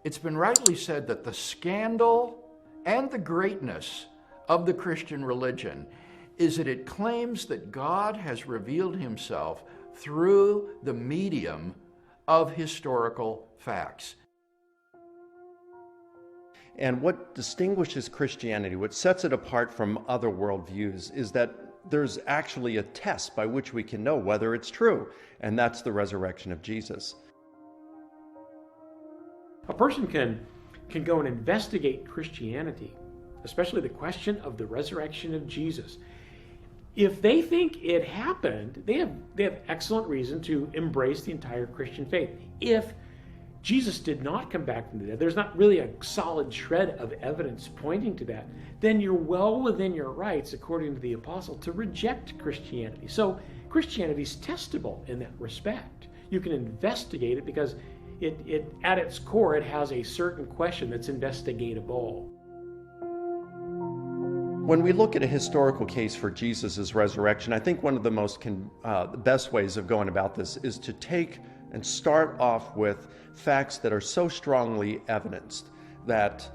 It's been rightly said that the scandal and the greatness of the Christian religion is that it claims that God has revealed himself through the medium of historical facts. And what distinguishes Christianity, what sets it apart from other worldviews, is that there's actually a test by which we can know whether it's true, and that's the resurrection of Jesus. A person can go and investigate Christianity, especially the question of the resurrection of Jesus. If they think it happened, they have excellent reason to embrace the entire Christian faith. If Jesus did not come back from the dead, there's not really a solid shred of evidence pointing to that, then you're well within your rights, according to the apostle, to reject Christianity. So Christianity is testable in that respect. You can investigate it because it at its core, it has a certain question that's investigatable. When we look at a historical case for Jesus' resurrection, I think one of the best ways of going about this is to take and start off with facts that are so strongly evidenced that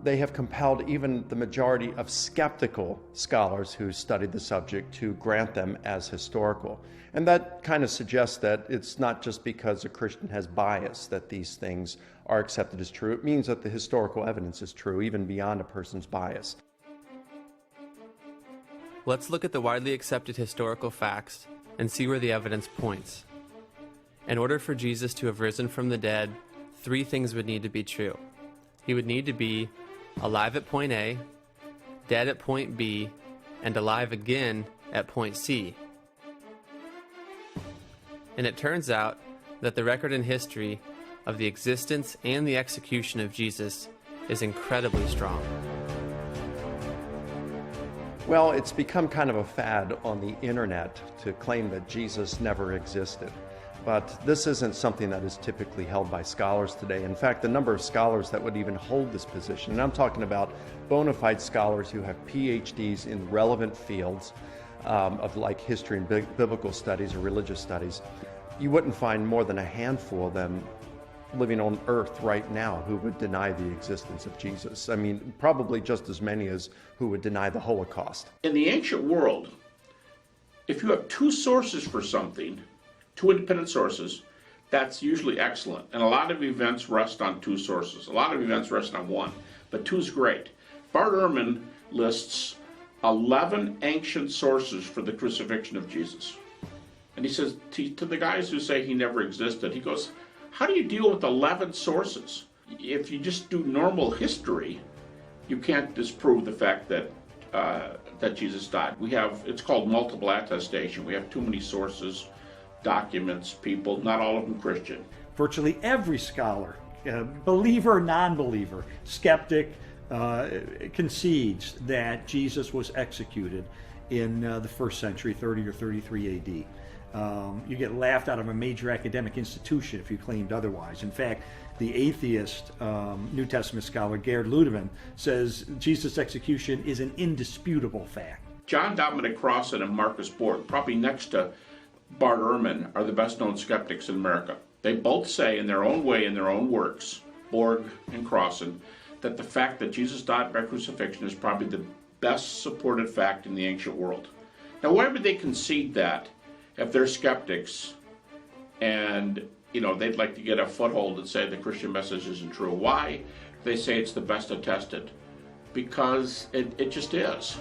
they have compelled even the majority of skeptical scholars who studied the subject to grant them as historical. And that kind of suggests that it's not just because a Christian has bias that these things are accepted as true. It means that the historical evidence is true, even beyond a person's bias. Let's look at the widely accepted historical facts and see where the evidence points. In order for Jesus to have risen from the dead, 3 things would need to be true. He would need to be alive at point A, dead at point B, and alive again at point C. And it turns out that the record in history of the existence and the execution of Jesus is incredibly strong. Well, it's become kind of a fad on the internet to claim that Jesus never existed. But this isn't something that is typically held by scholars today. In fact, the number of scholars that would even hold this position, and I'm talking about bona fide scholars who have PhDs in relevant fields of like history and biblical studies or religious studies, you wouldn't find more than a handful of them living on earth right now who would deny the existence of Jesus. I mean, probably just as many as who would deny the Holocaust. In the ancient world, if you have 2 sources for something, 2 independent sources, that's usually excellent. And a lot of events rest on 2 sources. A lot of events rest on 1, but 2 is great. Bart Ehrman lists 11 ancient sources for the crucifixion of Jesus. And he says to the guys who say he never existed, he goes, how do you deal with 11 sources? If you just do normal history, you can't disprove the fact that that Jesus died. It's called multiple attestation. We have too many sources, documents, people, not all of them Christian. Virtually every scholar, believer, non-believer, skeptic, concedes that Jesus was executed in the 1st century, 30 or 33 AD. You get laughed out of a major academic institution if you claimed otherwise. In fact, the atheist New Testament scholar Gerd Ludemann says Jesus' execution is an indisputable fact. John Dominic Crossan and Marcus Borg, probably next to Bart Ehrman, are the best-known skeptics in America. They both say in their own way, in their own works, Borg and Crossan, that the fact that Jesus died by crucifixion is probably the best supported fact in the ancient world. Now, why would they concede that if they're skeptics and, they'd like to get a foothold and say the Christian message isn't true? Why? They say it's the best attested. Because it just is.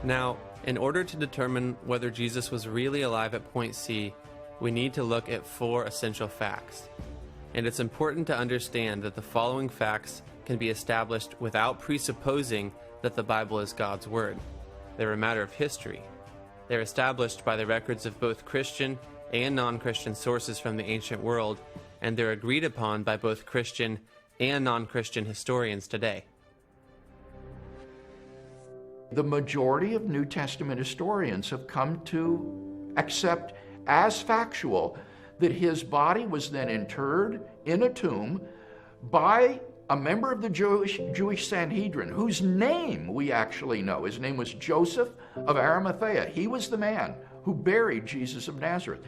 Now, in order to determine whether Jesus was really alive at point C, we need to look at 4 essential facts. And it's important to understand that the following facts can be established without presupposing that the Bible is God's Word. They're a matter of history. They're established by the records of both Christian and non-Christian sources from the ancient world, and they're agreed upon by both Christian and non-Christian historians today. The majority of New Testament historians have come to accept as factual that his body was then interred in a tomb by a member of the Jewish Sanhedrin, whose name we actually know. His name was Joseph of Arimathea. He was the man who buried Jesus of Nazareth.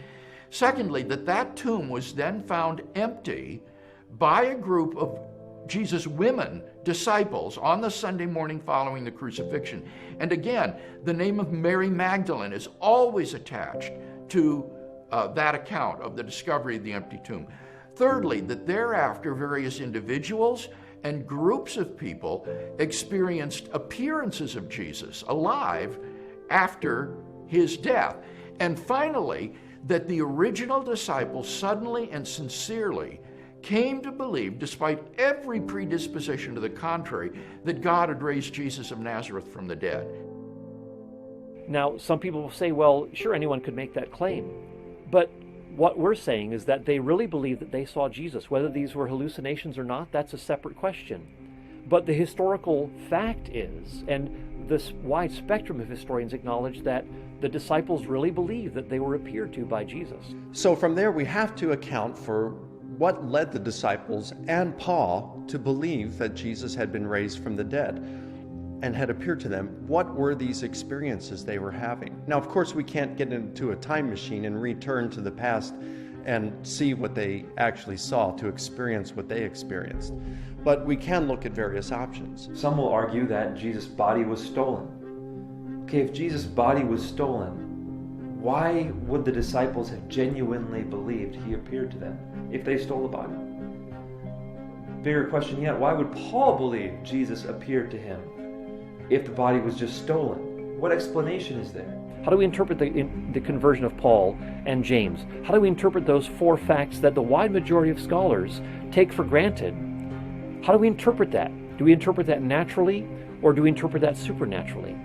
Secondly, that tomb was then found empty by a group of Jesus' women disciples on the Sunday morning following the crucifixion. And again, the name of Mary Magdalene is always attached to that account of the discovery of the empty tomb. Thirdly, that thereafter various individuals and groups of people experienced appearances of Jesus alive after his death. And finally, that the original disciples suddenly and sincerely came to believe, despite every predisposition to the contrary, that God had raised Jesus of Nazareth from the dead. Now, some people will say, well, sure, anyone could make that claim. But what we're saying is that they really believe that they saw Jesus. Whether these were hallucinations or not, that's a separate question. But the historical fact is, and this wide spectrum of historians acknowledge, that the disciples really believed that they were appeared to by Jesus. So from there, we have to account for what led the disciples and Paul to believe that Jesus had been raised from the dead and had appeared to them. What were these experiences they were having? Now, of course, we can't get into a time machine and return to the past and see what they actually saw, to experience what they experienced. But we can look at various options. Some will argue that Jesus' body was stolen. Okay, if Jesus' body was stolen, why would the disciples have genuinely believed he appeared to them if they stole the body? Bigger question yet, why would Paul believe Jesus appeared to him if the body was just stolen? What explanation is there? How do we interpret the conversion of Paul and James? How do we interpret those four facts that the wide majority of scholars take for granted? How do we interpret that? Do we interpret that naturally, or do we interpret that supernaturally?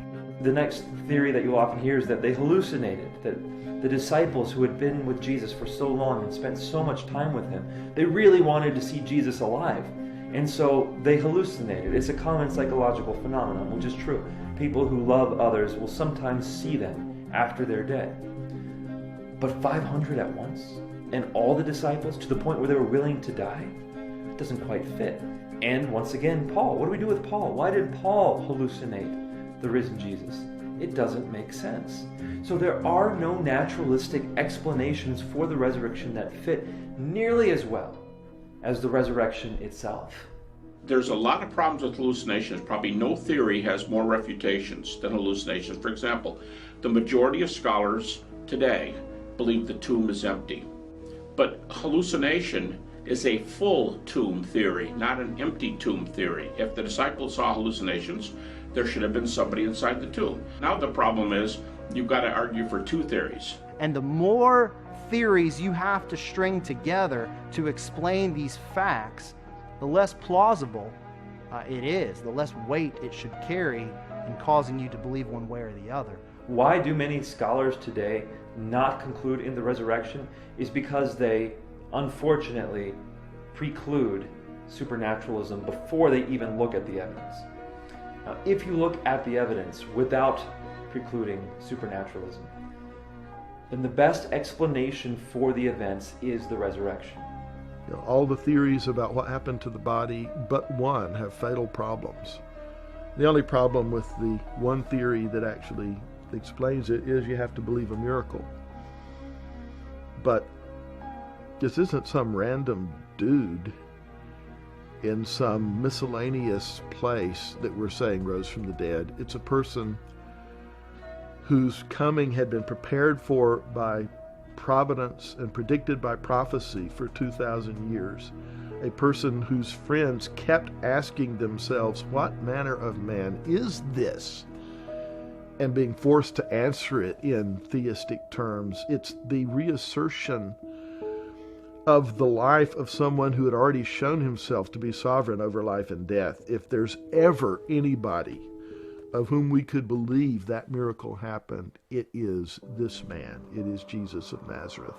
The next theory that you'll often hear is that they hallucinated, that the disciples who had been with Jesus for so long and spent so much time with him, they really wanted to see Jesus alive. And so they hallucinated. It's a common psychological phenomenon, which is true. People who love others will sometimes see them after they're dead. But 500 at once? And all the disciples to the point where they were willing to die? It doesn't quite fit. And once again, Paul. What do we do with Paul? Why did Paul hallucinate the risen Jesus? It doesn't make sense. So there are no naturalistic explanations for the resurrection that fit nearly as well as the resurrection itself. There's a lot of problems with hallucinations. Probably no theory has more refutations than hallucinations. For example, the majority of scholars today believe the tomb is empty. But hallucination is a full tomb theory, not an empty tomb theory. If the disciples saw hallucinations, there should have been somebody inside the tomb. Now the problem is, you've got to argue for two theories. And the more theories you have to string together to explain these facts, the less plausible it is, the less weight it should carry in causing you to believe one way or the other. Why do many scholars today not conclude in the resurrection? Is because they, unfortunately, preclude supernaturalism before they even look at the evidence. Now, if you look at the evidence without precluding supernaturalism, then the best explanation for the events is the resurrection. You know, all the theories about what happened to the body but one have fatal problems. The only problem with the one theory that actually explains it is you have to believe a miracle. But this isn't some random dude in some miscellaneous place that we're saying rose from the dead. It's a person whose coming had been prepared for by providence and predicted by prophecy for 2,000 years. A person whose friends kept asking themselves, what manner of man is this? And being forced to answer it in theistic terms. It's the reassertion of the life of someone who had already shown himself to be sovereign over life and death. If there's ever anybody of whom we could believe that miracle happened, it is this man. It is Jesus of Nazareth.